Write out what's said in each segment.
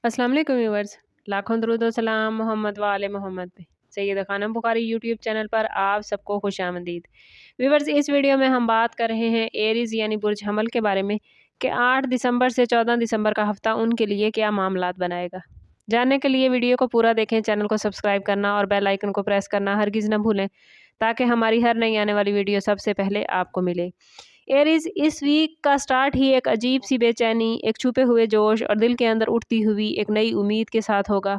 अस्सलाम वालेकुम व्यूअर्स। लाखों दरूद व सलाम मोहम्मद व आले मोहम्मद पे। सैयद खानम बुखारी यूट्यूब चैनल पर आप सबको खुशामदीद। व्यूअर्स, इस वीडियो में हम बात कर रहे हैं एरीज़ यानी बुर्ज हमल के बारे में कि 8 दिसंबर से 14 दिसंबर का हफ्ता उनके लिए क्या मामलात बनाएगा। जानने के लिए वीडियो को पूरा देखें, चैनल को सब्सक्राइब करना और बेल आइकन को प्रेस करना हरगिज़ न भूलें ताकि हमारी हर नई आने वाली वीडियो सबसे पहले आपको मिले। एरीज, इस वीक का स्टार्ट ही एक अजीब सी बेचैनी, एक छुपे हुए जोश और दिल के अंदर उठती हुई एक नई उम्मीद के साथ होगा।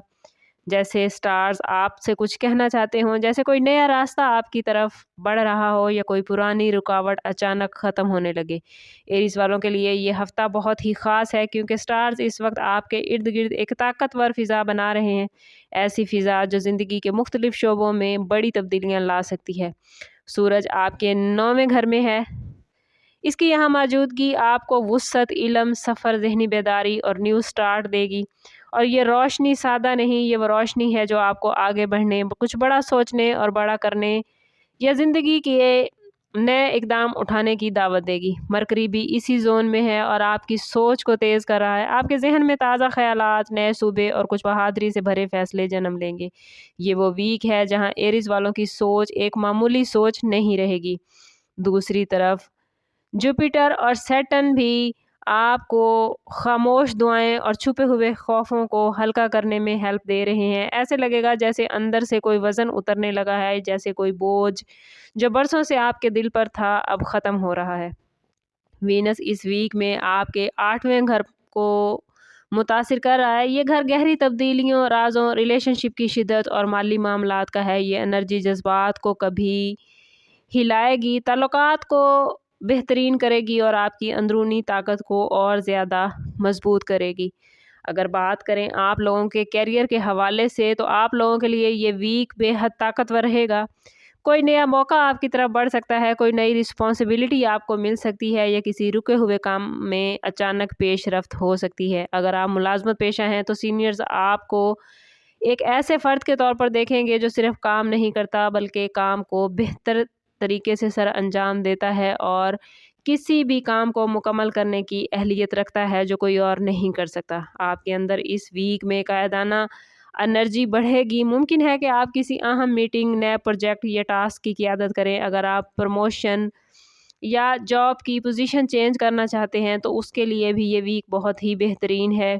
जैसे स्टार्स आपसे कुछ कहना चाहते हों, जैसे कोई नया रास्ता आपकी तरफ बढ़ रहा हो या कोई पुरानी रुकावट अचानक ख़त्म होने लगे। एरीज वालों के लिए ये हफ़्ता बहुत ही ख़ास है क्योंकि स्टार्स इस वक्त आपके इर्द गिर्द एक ताकतवर फ़िज़ा बना रहे हैं। ऐसी फ़िज़ा जो ज़िंदगी के मुख्तलिफ शोबों में बड़ी तब्दीलियाँ ला सकती है। सूरज आपके 9वें घर में है। इसकी यहाँ मौजूदगी आपको वुसअत, इल्म, सफ़र, ज़हनी बेदारी और न्यू स्टार्ट देगी। और ये रोशनी सादा नहीं, ये वो रोशनी है जो आपको आगे बढ़ने, कुछ बड़ा सोचने और बड़ा करने या ज़िंदगी के नए इक़दाम उठाने की दावत देगी। मरकरी भी इसी जोन में है और आपकी सोच को तेज़ कर रहा है। आपके जहन में ताज़ा ख़यालात, नए सूबे और कुछ बहादुरी से भरे फ़ैसले जन्म लेंगे। ये वो वीक है जहाँ एरीज़ वालों की सोच एक मामूली सोच नहीं रहेगी। दूसरी तरफ जुपिटर और सैटर्न भी आपको खामोश दुआएं और छुपे हुए खौफों को हल्का करने में हेल्प दे रहे हैं। ऐसे लगेगा जैसे अंदर से कोई वज़न उतरने लगा है, जैसे कोई बोझ जो बरसों से आपके दिल पर था अब ख़त्म हो रहा है। वीनस इस वीक में आपके 8वें घर को मुतासिर कर रहा है। ये घर गहरी तब्दीलियों, राज़ों, रिलेशनशिप की शिद्दत और माली मामलात का है। ये एनर्जी जज्बात को कभी हिलाएगी, ताल्लुकात को बेहतरीन करेगी और आपकी अंदरूनी ताकत को और ज़्यादा मजबूत करेगी। अगर बात करें आप लोगों के करियर के हवाले से, तो आप लोगों के लिए ये वीक बेहद ताकतवर रहेगा। कोई नया मौका आपकी तरफ बढ़ सकता है, कोई नई रिस्पॉन्सिबिलिटी आपको मिल सकती है या किसी रुके हुए काम में अचानक पेशरफ्त हो सकती है। अगर आप मुलाजमत पेशा हैं तो सीनियर्स आपको एक ऐसे फ़र्द के तौर पर देखेंगे जो सिर्फ काम नहीं करता बल्कि काम को बेहतर तरीके से सर अंजाम देता है और किसी भी काम को मुकम्मल करने की अहलियत रखता है जो कोई और नहीं कर सकता। आपके अंदर इस वीक में कायदाना एनर्जी बढ़ेगी। मुमकिन है कि आप किसी अहम मीटिंग, नए प्रोजेक्ट या टास्क की क़ियादत करें। अगर आप प्रमोशन या जॉब की पोजीशन चेंज करना चाहते हैं तो उसके लिए भी ये वीक बहुत ही बेहतरीन है।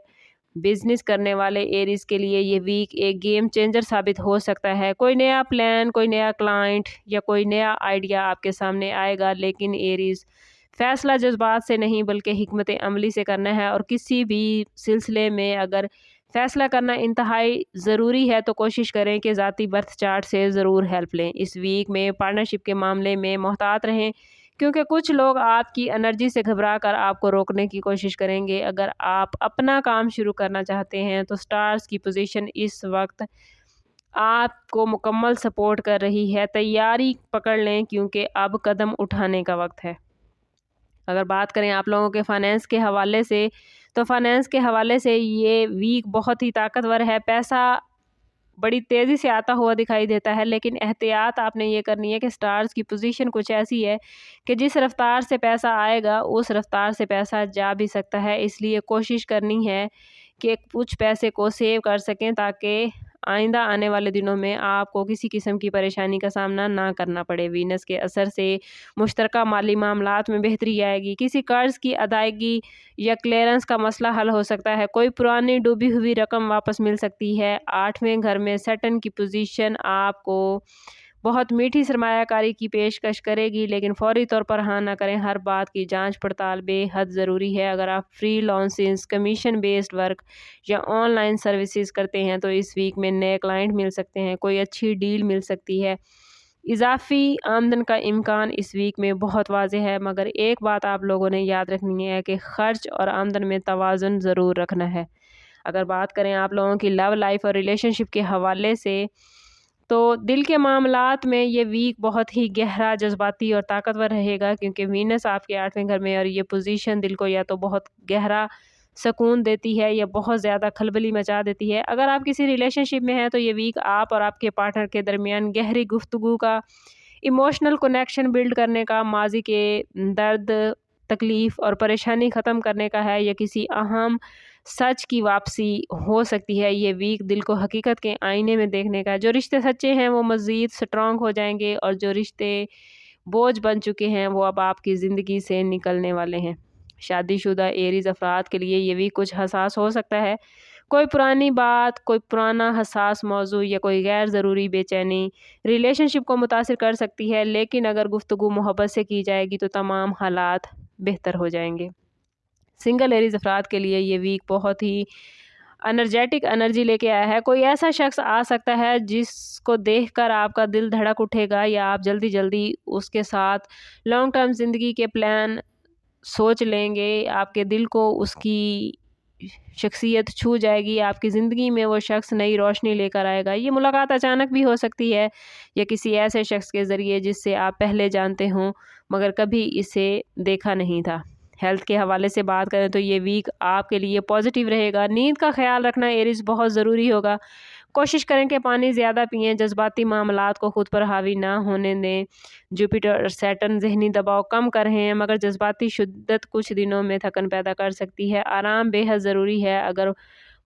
बिजनेस करने वाले एरीज के लिए ये वीक एक गेम चेंजर साबित हो सकता है। कोई नया प्लान, कोई नया क्लाइंट या कोई नया आइडिया आपके सामने आएगा, लेकिन एरीज फैसला जज्बात से नहीं बल्कि हिकमत अमली से करना है। और किसी भी सिलसिले में अगर फैसला करना इंतहाई ज़रूरी है तो कोशिश करें कि ज़ाती बर्थ चार्ट से ज़रूर हेल्प लें। इस वीक में पार्टनरशिप के मामले में मोहतात रहें क्योंकि कुछ लोग आपकी एनर्जी से घबरा कर आपको रोकने की कोशिश करेंगे। अगर आप अपना काम शुरू करना चाहते हैं तो स्टार्स की पोजीशन इस वक्त आपको मुकम्मल सपोर्ट कर रही है। तैयारी पकड़ लें क्योंकि अब कदम उठाने का वक्त है। अगर बात करें आप लोगों के फाइनेंस के हवाले से, तो फाइनेंस के हवाले से ये वीक बहुत ही ताकतवर है। पैसा बड़ी तेज़ी से आता हुआ दिखाई देता है, लेकिन एहतियात आपने ये करनी है कि स्टार्स की पोजीशन कुछ ऐसी है कि जिस रफ्तार से पैसा आएगा उस रफ्तार से पैसा जा भी सकता है। इसलिए कोशिश करनी है कि कुछ पैसे को सेव कर सकें ताकि आइंदा आने वाले दिनों में आपको किसी किस्म की परेशानी का सामना ना करना पड़े। वीनस के असर से मुश्तरका माली मामलात में बेहतरी आएगी। किसी कर्ज की अदायगी या क्लियरेंस का मसला हल हो सकता है। कोई पुरानी डूबी हुई रकम वापस मिल सकती है। 8वें घर में सैटर्न की पोजीशन आपको बहुत मीठी सरमायाकारी की पेशकश करेगी, लेकिन फौरी तौर पर हाँ ना करें। हर बात की जांच पड़ताल बेहद ज़रूरी है। अगर आप फ्रीलांसिंग, कमीशन बेस्ड वर्क या ऑनलाइन सर्विसेज करते हैं तो इस वीक में नए क्लाइंट मिल सकते हैं, कोई अच्छी डील मिल सकती है। इजाफी आमदन का इम्कान इस वीक में बहुत वाज़ेह है, मगर एक बात आप लोगों ने याद रखनी है कि ख़र्च और आमदन में तवाज़ुन ज़रूर रखना है। अगर बात करें आप लोगों की लव लाइफ और रिलेशनशिप के हवाले से, तो दिल के मामलात में ये वीक बहुत ही गहरा, जज्बाती और ताकतवर रहेगा क्योंकि वीनस आपके 8वें घर में और ये पोजीशन दिल को या तो बहुत गहरा सुकून देती है या बहुत ज़्यादा खलबली मचा देती है। अगर आप किसी रिलेशनशिप में हैं तो ये वीक आप और आपके पार्टनर के दरमियान गहरी गुफ्तगू का, इमोशनल कनेक्शन बिल्ड करने का, माजी के दर्द, तकलीफ़ और परेशानी ख़त्म करने का है या किसी अहम सच की वापसी हो सकती है। ये वीक दिल को हकीकत के आईने में देखने का। जो रिश्ते सच्चे हैं वो मज़ीद स्ट्रॉन्ग हो जाएंगे, और जो रिश्ते बोझ बन चुके हैं वो अब आपकी ज़िंदगी से निकलने वाले हैं। शादीशुदा एरीज़ अफराद के लिए ये वीक कुछ हसास हो सकता है। कोई पुरानी बात, कोई पुराना हसास मौजू या कोई गैर ज़रूरी बेचैनी रिलेशनशिप को मुतासिर कर सकती है, लेकिन अगर गुफ्तगू मोहब्बत से की जाएगी तो तमाम हालात बेहतर हो जाएंगे। सिंगल एरीज़ अफराद के लिए ये वीक बहुत ही एनर्जेटिक एनर्जी लेके आया है। कोई ऐसा शख्स आ सकता है जिसको देखकर आपका दिल धड़क उठेगा, या आप जल्दी जल्दी उसके साथ लॉन्ग टर्म ज़िंदगी के प्लान सोच लेंगे। आपके दिल को उसकी शख्सियत छू जाएगी। आपकी ज़िंदगी में वो शख्स नई रोशनी लेकर आएगा। ये मुलाकात अचानक भी हो सकती है, या किसी ऐसे शख्स के ज़रिए जिससे आप पहले जानते हों मगर कभी इसे देखा नहीं था। हेल्थ के हवाले से बात करें तो ये वीक आपके लिए पॉजिटिव रहेगा। नींद का ख्याल रखना एरीज़ बहुत ज़रूरी होगा। कोशिश करें कि पानी ज़्यादा पिएं, जज्बाती मामलात को खुद पर हावी ना होने दें। जुपिटर और सैटर्न ज़हनी दबाव कम कर रहे हैं, मगर जज्बाती शिद्दत कुछ दिनों में थकन पैदा कर सकती है। आराम बेहद ज़रूरी है। अगर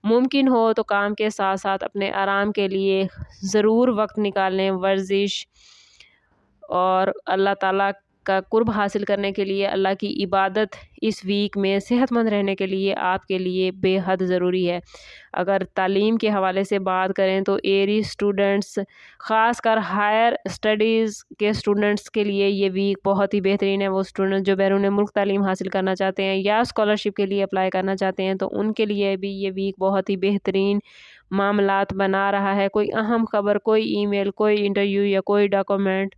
मुमकिन हो तो काम के साथ साथ अपने आराम के लिए ज़रूर वक्त निकालें। वर्जिश और अल्लाह ताला का कुर्ब हासिल करने के लिए अल्लाह की इबादत इस वीक में सेहतमंद रहने के लिए आपके लिए बेहद ज़रूरी है। अगर तालीम के हवाले से बात करें तो एरी स्टूडेंट्स, ख़ासकर हायर स्टडीज़ के स्टूडेंट्स के लिए ये वीक बहुत ही बेहतरीन है। वो स्टूडेंट जो बैरून मुल्क तालीम हासिल करना चाहते हैं या स्कॉलरशिप के लिए अप्लाई करना चाहते हैं, तो उनके लिए भी ये वीक बहुत ही बेहतरीन मामलात बना रहा है। कोई अहम खबर, कोई ईमेल, कोई इंटरव्यू या कोई डॉक्यूमेंट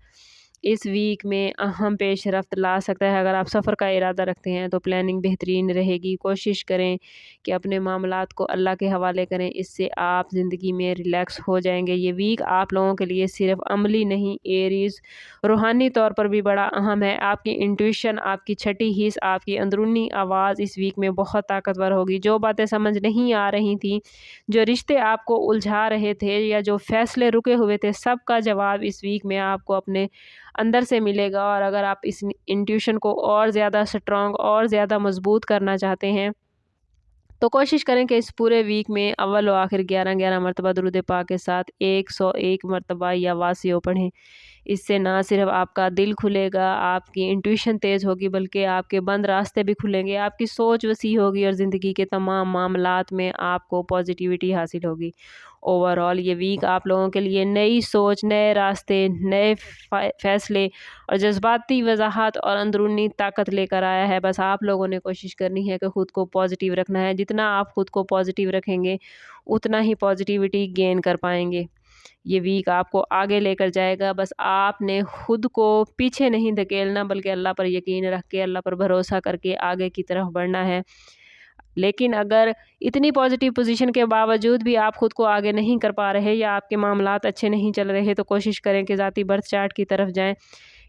इस वीक में अहम पेशरफ्त ला सकता है। अगर आप सफ़र का इरादा रखते हैं तो प्लानिंग बेहतरीन रहेगी। कोशिश करें कि अपने मामलात को अल्लाह के हवाले करें, इससे आप ज़िंदगी में रिलैक्स हो जाएंगे। ये वीक आप लोगों के लिए सिर्फ अमली नहीं, एरीज़ रूहानी तौर पर भी बड़ा अहम है। आपकी इंट्यूशन, आपकी छठी हिस्स, आपकी अंदरूनी आवाज़ इस वीक में बहुत ताकतवर होगी। जो बातें समझ नहीं आ रही थी, जो रिश्ते आपको उलझा रहे थे, या जो फैसले रुके हुए थे, सब का जवाब इस वीक में आपको अपने अंदर से मिलेगा। और अगर आप इस इंट्यूशन को और ज़्यादा स्ट्रॉन्ग और ज़्यादा मजबूत करना चाहते हैं तो कोशिश करें कि इस पूरे वीक में अव्वल व आखिर 11-11 मरतबा दुरूद पाक के साथ 101 मरतबा या वासियो पढ़ें। इससे ना सिर्फ आपका दिल खुलेगा, आपकी इंट्यूशन तेज़ होगी, बल्कि आपके बंद रास्ते भी खुलेंगे, आपकी सोच वसी होगी और ज़िंदगी के तमाम मामलात में आपको पॉजिटिविटी हासिल होगी। ओवरऑल ये वीक आप लोगों के लिए नई सोच, नए रास्ते, नए फ़ैसले और जज्बाती वजाहत और अंदरूनी ताकत लेकर आया है। बस आप लोगों ने कोशिश करनी है कि ख़ुद को पॉजिटिव रखना है। जितना आप ख़ुद को पॉजिटिव रखेंगे उतना ही पॉजिटिविटी गेन कर पाएंगे। ये वीक आपको आगे लेकर जाएगा। बस आपने खुद को पीछे नहीं धकेलना, बल्कि अल्लाह पर यकीन रख के, अल्लाह पर भरोसा करके आगे की तरफ बढ़ना है। लेकिन अगर इतनी पॉजिटिव पोजीशन के बावजूद भी आप खुद को आगे नहीं कर पा रहे या आपके मामलात अच्छे नहीं चल रहे, तो कोशिश करें कि ज़ाती बर्थ चार्ट की तरफ जाएं।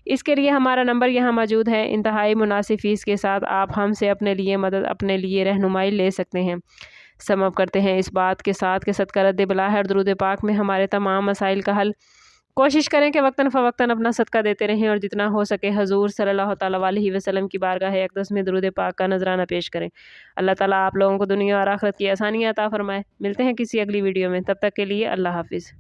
इसके लिए हमारा नंबर यहाँ मौजूद है। इंतहाई मुनासिब फ़ीस के साथ आप हमसे अपने लिए मदद, अपने लिए रहनुमाई ले सकते हैं। समअप करते हैं इस बात के साथ कि सदका रद्द बला है और दुरूद पाक में हमारे तमाम मसाइल का हल। कोशिश करें कि वक्तन फ़वक्तन अपना सदका देते रहें और जितना हो सके हजूर सल्लल्लाहु तआला अलैहि वसल्लम की बारगाह अक़दस में दुरूद पाक का नजराना पेश करें। अल्लाह ताला आप लोगों को दुनिया और आखिरत की आसानियाँ अता फरमाए। मिलते हैं किसी अगली वीडियो में, तब तक के लिए अल्लाह हाफ़िज़।